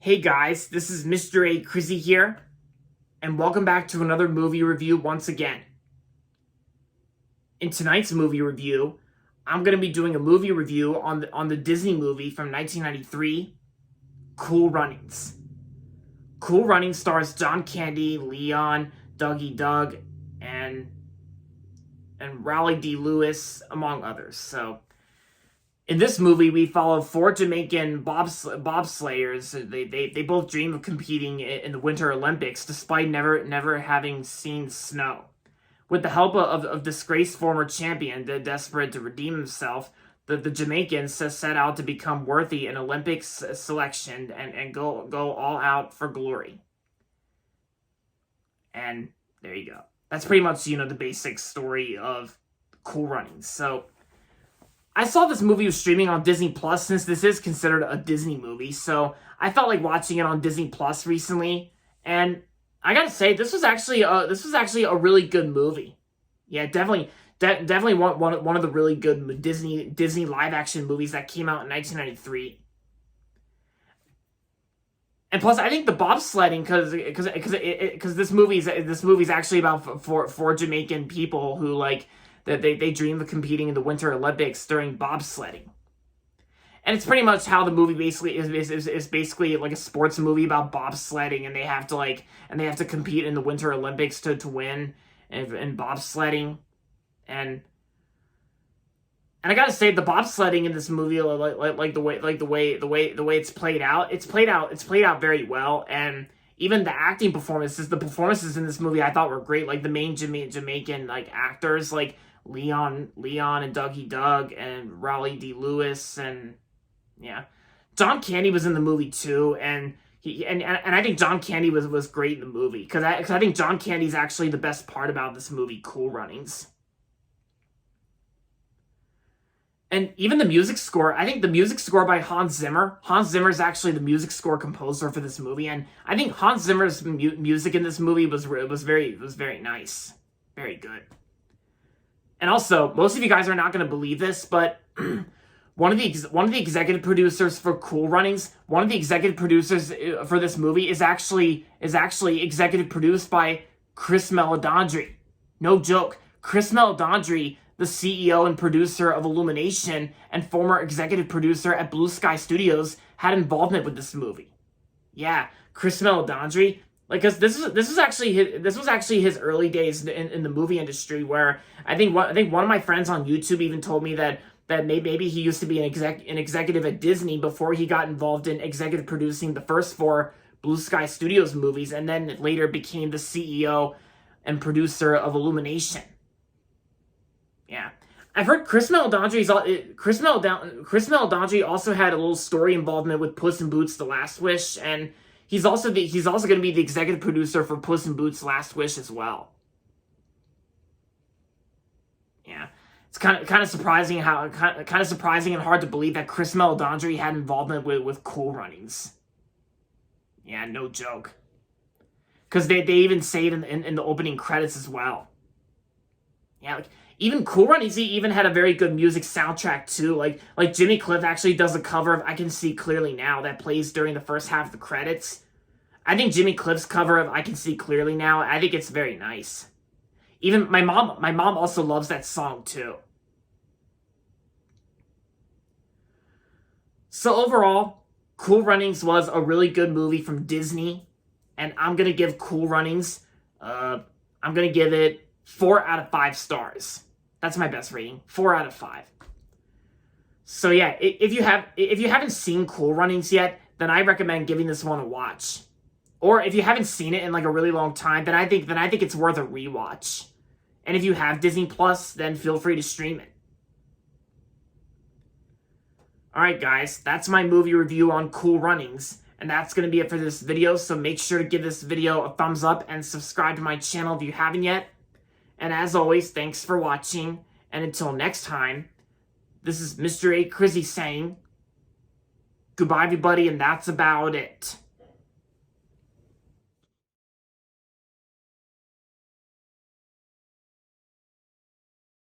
Hey guys, this is Mr. A. Crizzy here, and welcome back to another movie review once again. In tonight's movie review, I'm going to be doing a movie review on the Disney movie from 1993, Cool Runnings. Cool Runnings stars John Candy, Leon, Dougie Doug, and Raleigh D. Lewis, among others. So, in this movie, we follow four Jamaican bobslayers. They both dream of competing in the Winter Olympics, despite never having seen snow. With the help of disgraced former champion, desperate to redeem himself, the Jamaicans set out to become worthy an Olympics selection and go all out for glory. And there you go. That's pretty much, the basic story of Cool Runnings. So, I saw this movie was streaming on Disney Plus, since this is considered a Disney movie, so I felt like watching it on Disney Plus recently, and I gotta say, this was actually a really good movie. Yeah, definitely one of the really good Disney live action movies that came out in 1993. And plus, I think the bobsledding, because this movie's actually about four Jamaican people who that they dream of competing in the Winter Olympics during bobsledding. And it's pretty much how the movie basically is basically like a sports movie about bobsledding, and they have to compete in the Winter Olympics to win in bobsledding. And I gotta say, the bobsledding in this movie, like the way it's played out very well. And even the acting performances, the performances in this movie, I thought were great. Like the main Jamaican actors, like Leon and Dougie Doug and Raleigh D. Lewis, and yeah, John Candy was in the movie too, and I think John Candy was great in the movie, because I think John Candy's actually the best part about this movie, Cool Runnings. And even the music score, I think the music score by Hans Zimmer is actually the music score composer for this movie, and I think Hans Zimmer's music in this movie was very nice, very good. And also, most of you guys are not going to believe this, but one of the executive producers for Cool Runnings, one of the executive producers for this movie is actually executive produced by Chris Meledandri. No joke. Chris Meledandri, the CEO and producer of Illumination and former executive producer at Blue Sky Studios, had involvement with this movie. Yeah, Chris Meledandri. Because this was actually his early days in the movie industry, where I think one of my friends on YouTube even told me that maybe he used to be an executive at Disney before he got involved in executive producing the first four Blue Sky Studios movies, and then later became the CEO and producer of Illumination. Yeah. I've heard Chris Meledandri also had a little story involvement with Puss in Boots: The Last Wish, and he's also going to be the executive producer for Puss in Boots: Last Wish as well. Yeah. It's kind of surprising and hard to believe that Chris Meledandri had involvement with Cool Runnings. Yeah, no joke. Because they even say it in the opening credits as well. Yeah, even Cool Runnings, he even had a very good music soundtrack too. Like Jimmy Cliff actually does a cover of "I Can See Clearly Now" that plays during the first half of the credits. I think Jimmy Cliff's cover of "I Can See Clearly Now," I think it's very nice. Even my mom also loves that song too. So overall, Cool Runnings was a really good movie from Disney, and I'm gonna give Cool Runnings, I'm gonna give it 4 out of 5 stars. That's my best rating, 4 out of 5. So yeah, if you haven't seen Cool Runnings yet, then I recommend giving this one a watch. Or if you haven't seen it in a really long time, then I think it's worth a rewatch. And if you have Disney Plus, then feel free to stream it. Alright guys, that's my movie review on Cool Runnings, and that's going to be it for this video, so make sure to give this video a thumbs up and subscribe to my channel if you haven't yet. And as always, thanks for watching, and until next time, this is Mr. A. Crizzy saying, goodbye everybody, and that's about it.